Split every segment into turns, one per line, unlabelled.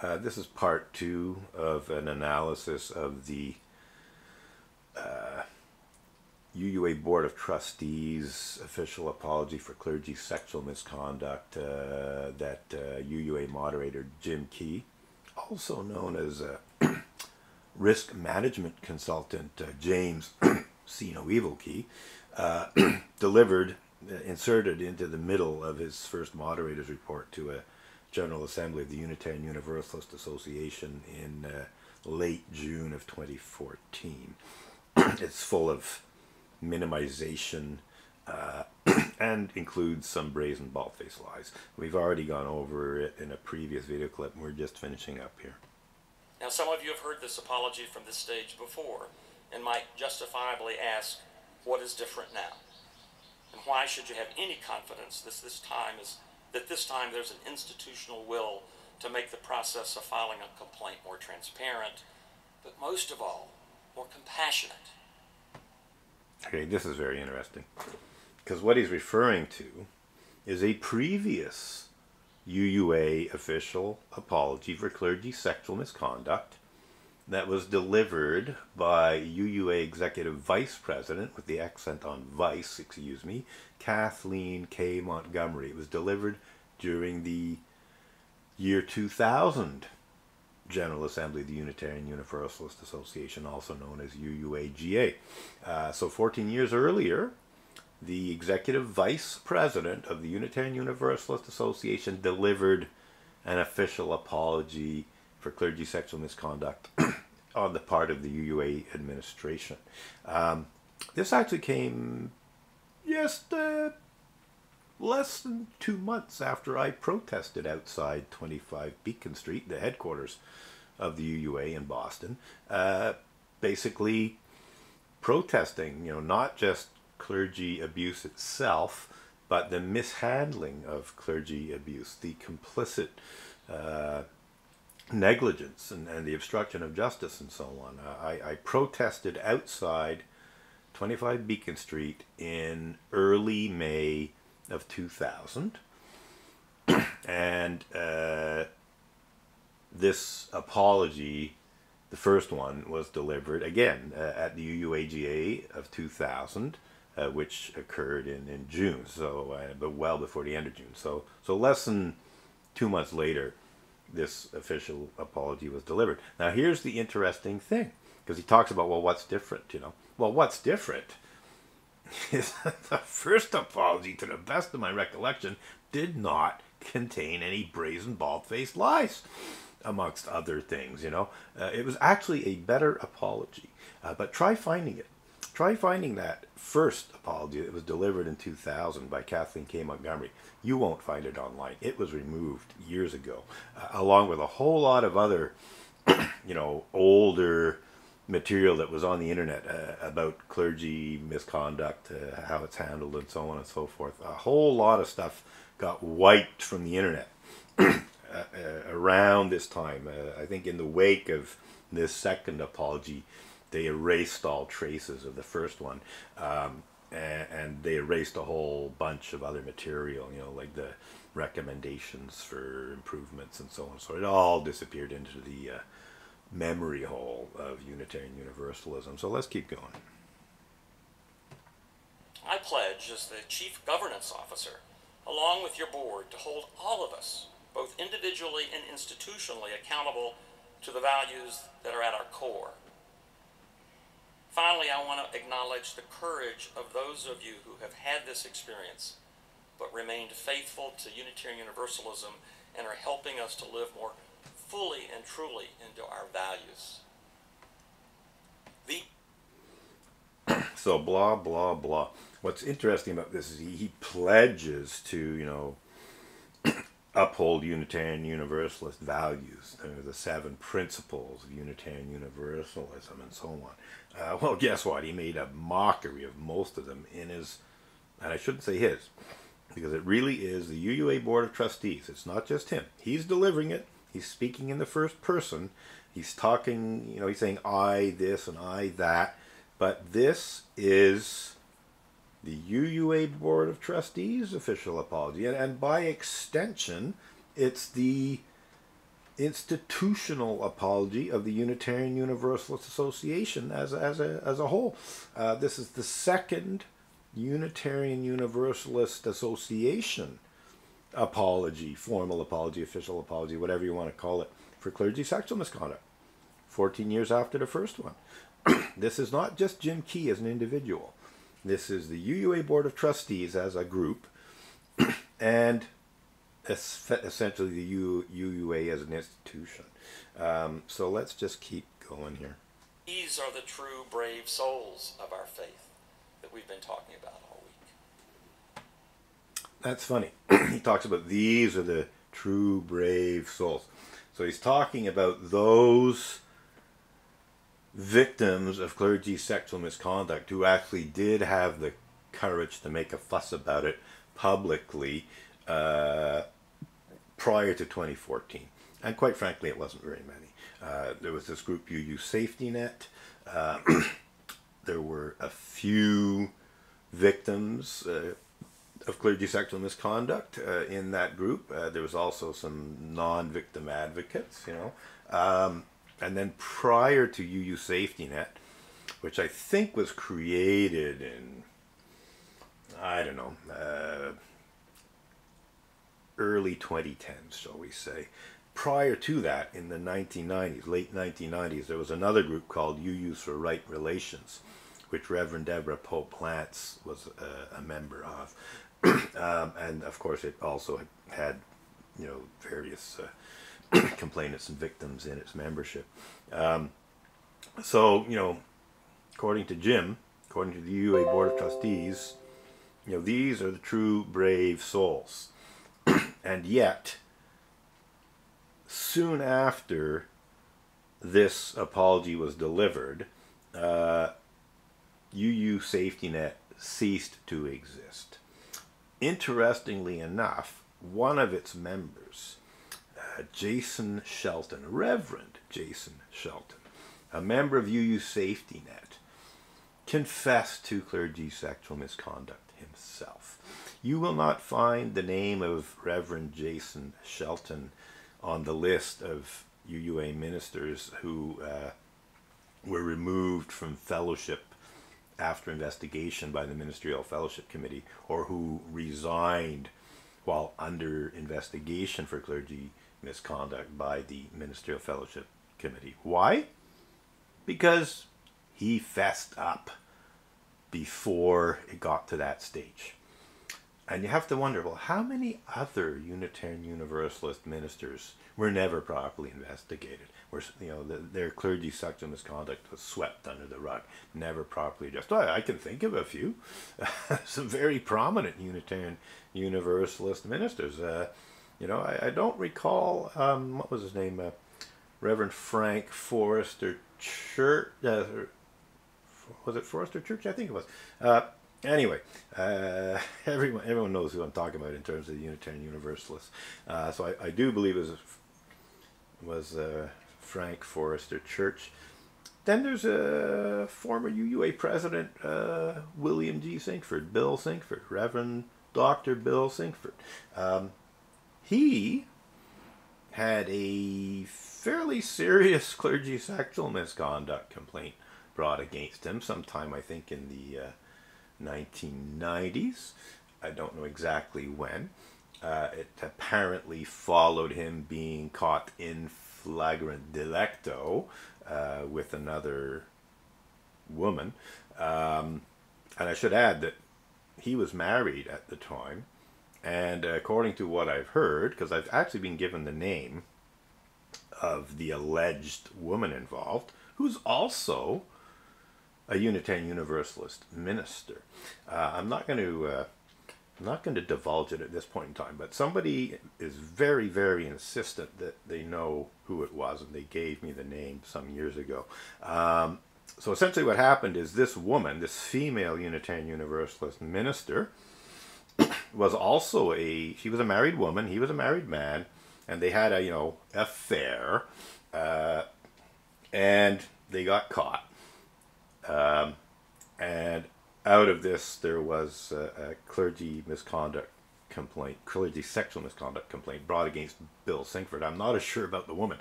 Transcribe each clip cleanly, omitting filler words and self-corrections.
This is part 2 of an analysis of the UUA Board of Trustees official apology for clergy sexual misconduct that UUA Moderator Jim Key, also known as risk management consultant James See No Evil Key, delivered, inserted into the middle of his first moderator's report to a General Assembly of the Unitarian Universalist Association in late June of 2014. It's full of minimization and includes some brazen bald-faced lies. We've already gone over it in a previous video clip, and we're just finishing up here.
Now, some of you have heard this apology from this stage before and might justifiably ask, what is different now? And why should you have any confidence that this time there's an institutional will to make the process of filing a complaint more transparent, but most of all, more compassionate?
Okay, this is very interesting, because what he's referring to is a previous UUA official apology for clergy sexual misconduct that was delivered by UUA Executive Vice President, with the accent on vice, excuse me, Kathleen K. Montgomery. It was delivered during the year 2000 General Assembly of the Unitarian Universalist Association, also known as UUA GA. So 14 years earlier, the Executive Vice President of the Unitarian Universalist Association delivered an official apology for clergy sexual misconduct on the part of the UUA administration. This actually came just less than 2 months after I protested outside 25 Beacon Street, the headquarters of the UUA in Boston, basically protesting, not just clergy abuse itself, but the mishandling of clergy abuse, the complicit negligence and the obstruction of justice and so on. I protested outside 25 Beacon Street in early May of 2000, and this apology, the first one, was delivered again at the UUA GA of 2000, which occurred in June, so but well before the end of June. So less than 2 months later, this official apology was delivered. Now here's the interesting thing, because he talks about, well, what's different, Well, what's different is the first apology, to the best of my recollection, did not contain any brazen, bald-faced lies, amongst other things, It was actually a better apology, but try finding it. Try finding that first apology that was delivered in 2000 by Kathleen K. Montgomery. You won't find it online. It was removed years ago, along with a whole lot of other, older material that was on the internet about clergy misconduct, how it's handled, and so on and so forth. A whole lot of stuff got wiped from the internet around this time. I think in the wake of this second apology, they erased all traces of the first one, and they erased a whole bunch of other material, like the recommendations for improvements and so on. So it all disappeared into the memory hole of Unitarian Universalism. So let's keep going.
I pledge as the Chief Governance Officer, along with your board, to hold all of us, both individually and institutionally, accountable to the values that are at our core. Finally, I want to acknowledge the courage of those of you who have had this experience but remained faithful to Unitarian Universalism and are helping us to live more fully and truly into our values.
So blah, blah, blah. What's interesting about this is he pledges to, uphold Unitarian Universalist values, the 7 principles of Unitarian Universalism, and so on. Well, guess what? He made a mockery of most of them in his, and I shouldn't say his, because it really is the UUA Board of Trustees. It's not just him. He's delivering it. He's speaking in the first person. He's talking, he's saying I this and I that. But this is the UUA Board of Trustees official apology. And by extension, it's the institutional apology of the Unitarian Universalist Association as a whole. This is the second Unitarian Universalist Association apology, formal apology, official apology, whatever you want to call it, for clergy sexual misconduct, 14 years after the first one. This is not just Jim Key as an individual. This is the UUA Board of Trustees as a group, and essentially the UUA as an institution. So let's just keep going here.
These are the true brave souls of our faith that we've been talking about all week.
That's funny. He talks about these are the true brave souls. So he's talking about those victims of clergy sexual misconduct who actually did have the courage to make a fuss about it publicly prior to 2014. And quite frankly, it wasn't very many. There was this group, UU Safety Net. There were a few victims of clergy sexual misconduct in that group. There was also some non-victim advocates, you know. And then prior to UU Safety Net, which I think was created in, I don't know, early 2010s, shall we say. Prior to that, in the 1990s, late 1990s, there was another group called UUs for Right Relations, which Reverend Deborah Pope-Lantz was a member of. And of course it also had, you know, various complainants and victims in its membership. So, you know, according to Jim, according to the UUA Board of Trustees, you know, these are the true brave souls. And yet, soon after this apology was delivered, UU Safety Net ceased to exist. Interestingly enough, one of its members, Jason Shelton, Reverend Jason Shelton, a member of UU Safety Net, confessed to clergy sexual misconduct himself. You will not find the name of Reverend Jason Shelton on the list of UUA ministers who were removed from fellowship after investigation by the Ministerial Fellowship Committee, or who resigned while under investigation for clergy misconduct by the Ministerial Fellowship Committee. Why? Because he fessed up before it got to that stage. And you have to wonder, well, how many other Unitarian Universalist ministers were never properly investigated? Where, you know, their clergy sexual misconduct was swept under the rug, never properly addressed. Oh, I can think of a few, some very prominent Unitarian Universalist ministers. You know, I don't recall what was his name, Reverend Frank Forrester Church. Was it Forrester Church? I think it was. Anyway, everyone knows who I'm talking about in terms of the Unitarian Universalists. So I do believe it was Frank Forrester Church. Then there's a former UUA president, William G. Sinkford, Bill Sinkford, Reverend Dr. Bill Sinkford. He had a fairly serious clergy sexual misconduct complaint brought against him sometime, I think, in the 1990s. I don't know exactly when. It apparently followed him being caught in flagrant delicto with another woman. And I should add that he was married at the time. And according to what I've heard, because I've actually been given the name of the alleged woman involved, who's also a Unitarian Universalist minister. I'm not going to divulge it at this point in time, but somebody is very, very insistent that they know who it was, and they gave me the name some years ago. So essentially what happened is this woman, this female Unitarian Universalist minister, was also she was a married woman, he was a married man, and they had a, you know, affair, and they got caught. And out of this, there was a clergy misconduct complaint, clergy sexual misconduct complaint brought against Bill Sinkford. I'm not as sure about the woman.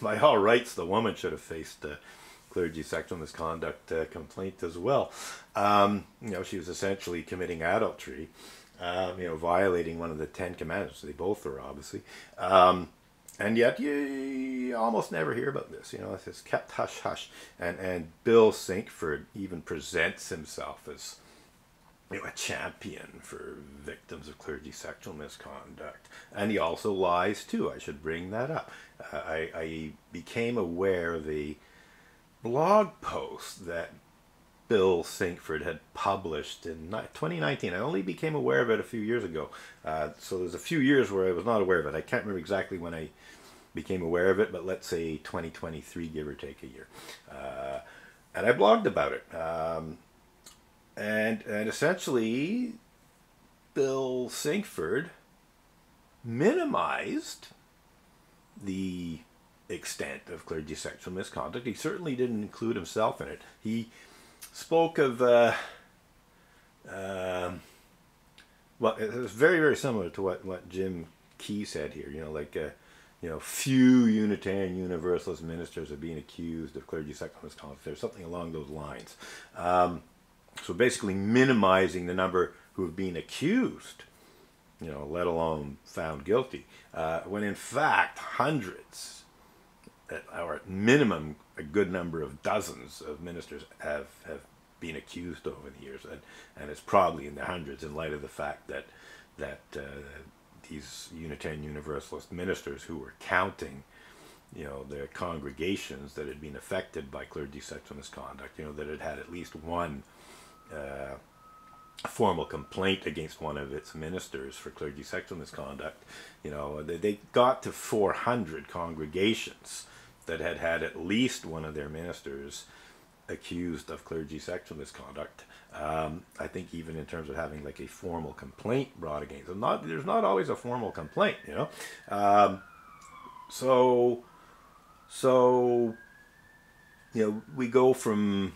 By all rights, the woman should have faced a clergy sexual misconduct complaint as well. She was essentially committing adultery, violating one of the 10 Commandments. They both are, obviously. And yet you almost never hear about this. It's kept hush-hush. And Bill Sinkford even presents himself as a champion for victims of clergy sexual misconduct. And he also lies too. I should bring that up. I became aware of a blog post that Bill Sinkford had published in 2019. I only became aware of it a few years ago. So there's a few years where I was not aware of it. I can't remember exactly when I became aware of it, but let's say 2023, give or take a year. And I blogged about it. And essentially, Bill Sinkford minimized the extent of clergy sexual misconduct. He certainly didn't include himself in it. He spoke of, well, it was very, very similar to what Jim Key said here, few Unitarian Universalist ministers are being accused of clergy sexual misconduct. There's something along those lines. So basically minimizing the number who have been accused, let alone found guilty, when in fact hundreds, or at minimum a good number of dozens of ministers have been accused over the years, and it's probably in the hundreds in light of the fact that these Unitarian Universalist ministers who were counting their congregations that had been affected by clergy sexual misconduct, that had had at least one formal complaint against one of its ministers for clergy sexual misconduct. They got to 400 congregations that had had at least one of their ministers accused of clergy sexual misconduct. I think even in terms of having like a formal complaint brought against them. There's not always a formal complaint, So we go from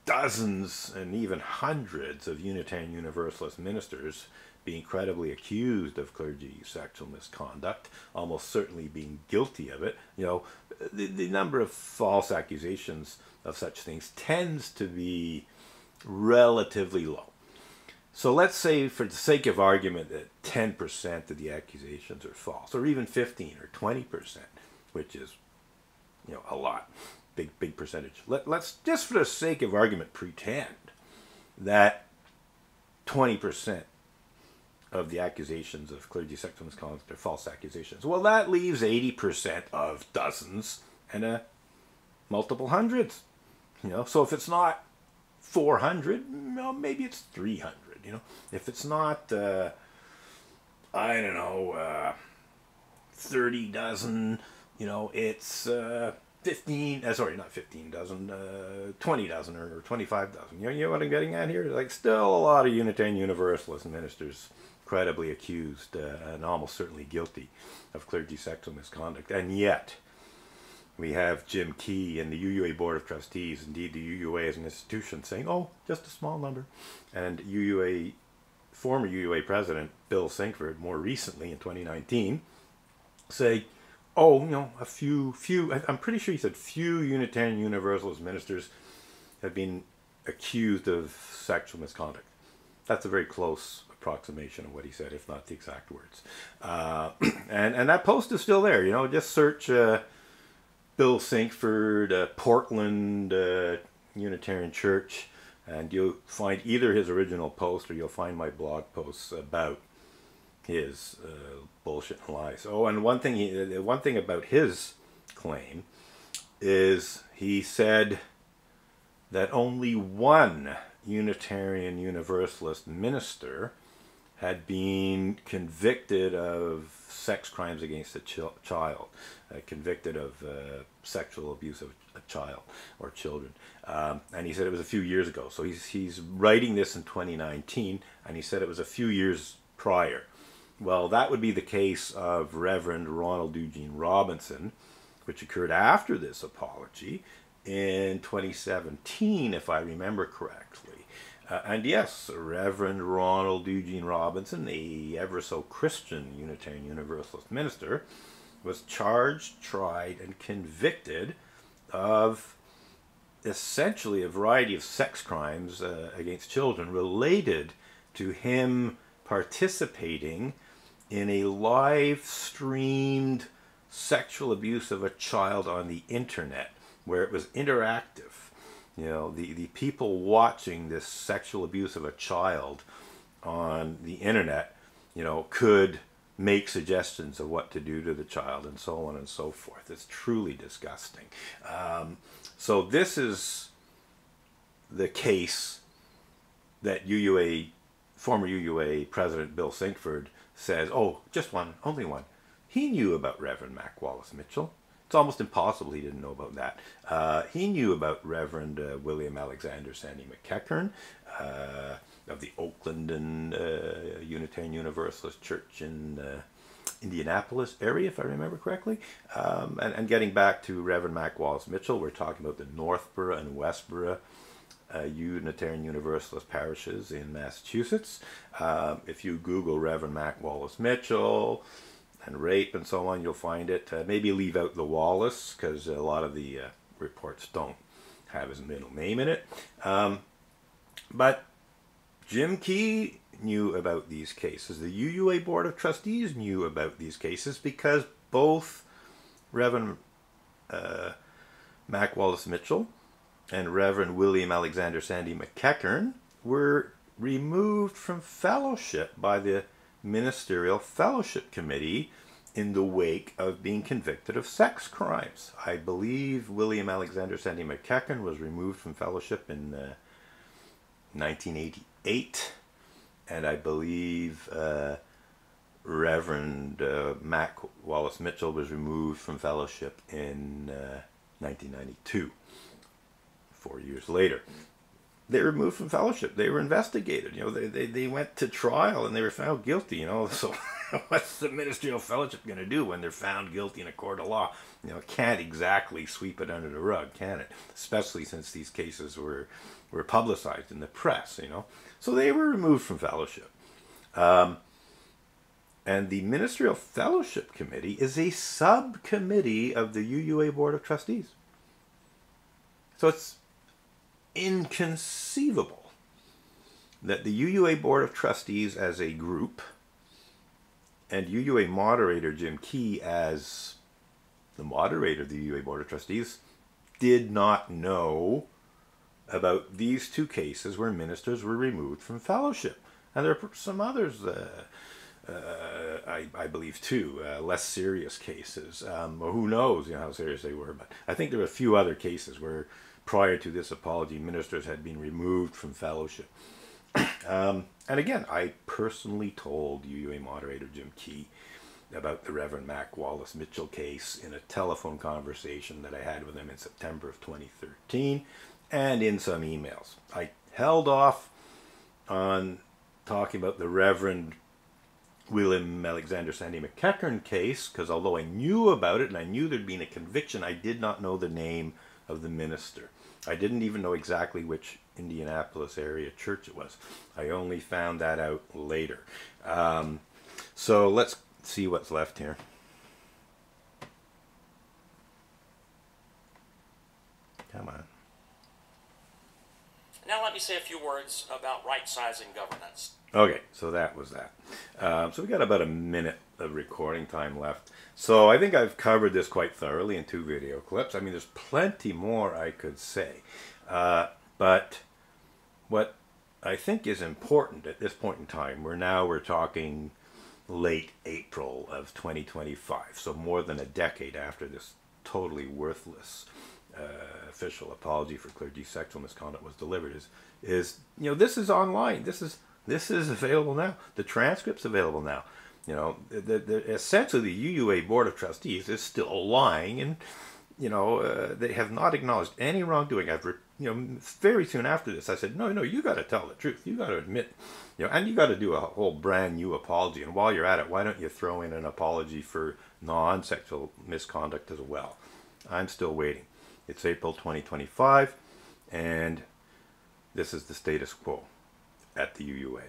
dozens and even hundreds of Unitarian Universalist ministers being credibly accused of clergy sexual misconduct, almost certainly being guilty of it. The number of false accusations of such things tends to be relatively low. So let's say, for the sake of argument, that 10% of the accusations are false, or even 15 or 20%, which is, a lot. Big percentage. Let's just for the sake of argument pretend that 20% of the accusations of clergy sexual misconduct are false accusations. Well, that leaves 80% of dozens and multiple hundreds. So if it's not 400, maybe it's 300. If it's not, 30 dozen, it's 20 dozen or 25 dozen. You know what I'm getting at here? Like, still a lot of Unitarian Universalist ministers credibly accused and almost certainly guilty of clergy sexual misconduct. And yet, we have Jim Key and the UUA Board of Trustees, indeed the UUA as an institution, saying, oh, just a small number. And former UUA President Bill Sinkford, more recently in 2019, say, a few, I'm pretty sure he said few Unitarian Universalist ministers have been accused of sexual misconduct. That's a very close approximation of what he said, if not the exact words. And that post is still there. Just search Bill Sinkford, Portland Unitarian Church, and you'll find either his original post or you'll find my blog posts about his bullshit and lies. Oh, and one thing about his claim is he said that only one Unitarian Universalist minister had been convicted of sex crimes against a child, convicted of sexual abuse of a child or children. And he said it was a few years ago. So he's writing this in 2019, and he said it was a few years prior. Well, that would be the case of Reverend Ronald Eugene Robinson, which occurred after this apology in 2017, if I remember correctly. And yes, Reverend Ronald Eugene Robinson, a ever so Christian Unitarian Universalist minister, was charged, tried, and convicted of essentially a variety of sex crimes against children related to him participating in a live streamed sexual abuse of a child on the internet, where it was interactive. You know, the people watching this sexual abuse of a child on the internet, you know, could make suggestions of what to do to the child and so on and so forth. It's truly disgusting. So this is the case that former UUA President Bill Sinkford says, oh, just one, only one. He knew about Reverend Mac Wallace Mitchell. It's almost impossible he didn't know about that. He knew about Reverend William Alexander Sandy McEachern of the Oakland and Unitarian Universalist Church in Indianapolis area, if I remember correctly. And getting back to Reverend Mac Wallace Mitchell, we're talking about the Northborough and Westborough Unitarian Universalist parishes in Massachusetts. If you Google Reverend Mac Wallace Mitchell and rape and so on, you'll find it. Maybe leave out the Wallace, because a lot of the reports don't have his middle name in it. But Jim Key knew about these cases. The UUA Board of Trustees knew about these cases because both Reverend Mac Wallace Mitchell and Reverend William Alexander Sandy McEachern were removed from fellowship by the Ministerial Fellowship Committee in the wake of being convicted of sex crimes. I believe William Alexander Sandy McEachern was removed from fellowship in 1988, and I believe Reverend Mac Wallace Mitchell was removed from fellowship in 1992, 4 years later. They were removed from fellowship. They were investigated. You know, they went to trial and they were found guilty. You know, so what's the ministerial fellowship going to do when they're found guilty in a court of law? You know, it can't exactly sweep it under the rug, can it? Especially since these cases were publicized in the press. You know, so they were removed from fellowship. And the Ministerial Fellowship Committee is a subcommittee of the UUA Board of Trustees. So it's inconceivable that the UUA Board of Trustees as a group and UUA Moderator Jim Key as the moderator of the UUA Board of Trustees did not know about these two cases where ministers were removed from fellowship. And there are some others, I believe, too, less serious cases. Who knows, you know, how serious they were. But I think there were a few other cases where prior to this apology, ministers had been removed from fellowship. And again, I personally told UUA Moderator Jim Key about the Reverend Mac Wallace Mitchell case in a telephone conversation that I had with him in September of 2013 and in some emails. I held off on talking about the Reverend William Alexander Sandy McEachern case because although I knew about it and I knew there'd been a conviction, I did not know the name of the minister. I didn't even know exactly which Indianapolis area church it was. I only found that out later. So let's see what's left here. Come on.
Now let me say a few words about right-sizing governance.
Okay, so that was that. So we got about a minute of recording time left. So I think I've covered this quite thoroughly in 2 video clips. I mean, there's plenty more I could say. But what I think is important at this point in time, we're talking late April of 2025, so more than a decade after this totally worthless official apology for clergy sexual misconduct was delivered, is you know, this is online. This is available now. The transcript's available now. You know, essentially the UUA Board of Trustees is still lying, and you know they have not acknowledged any wrongdoing. Very soon after this, I said, no, you got to tell the truth. You got to admit, you know, and you got to do a whole brand new apology. And while you're at it, why don't you throw in an apology for non-sexual misconduct as well? I'm still waiting. It's April 2025, and this is the status quo. at the UUA.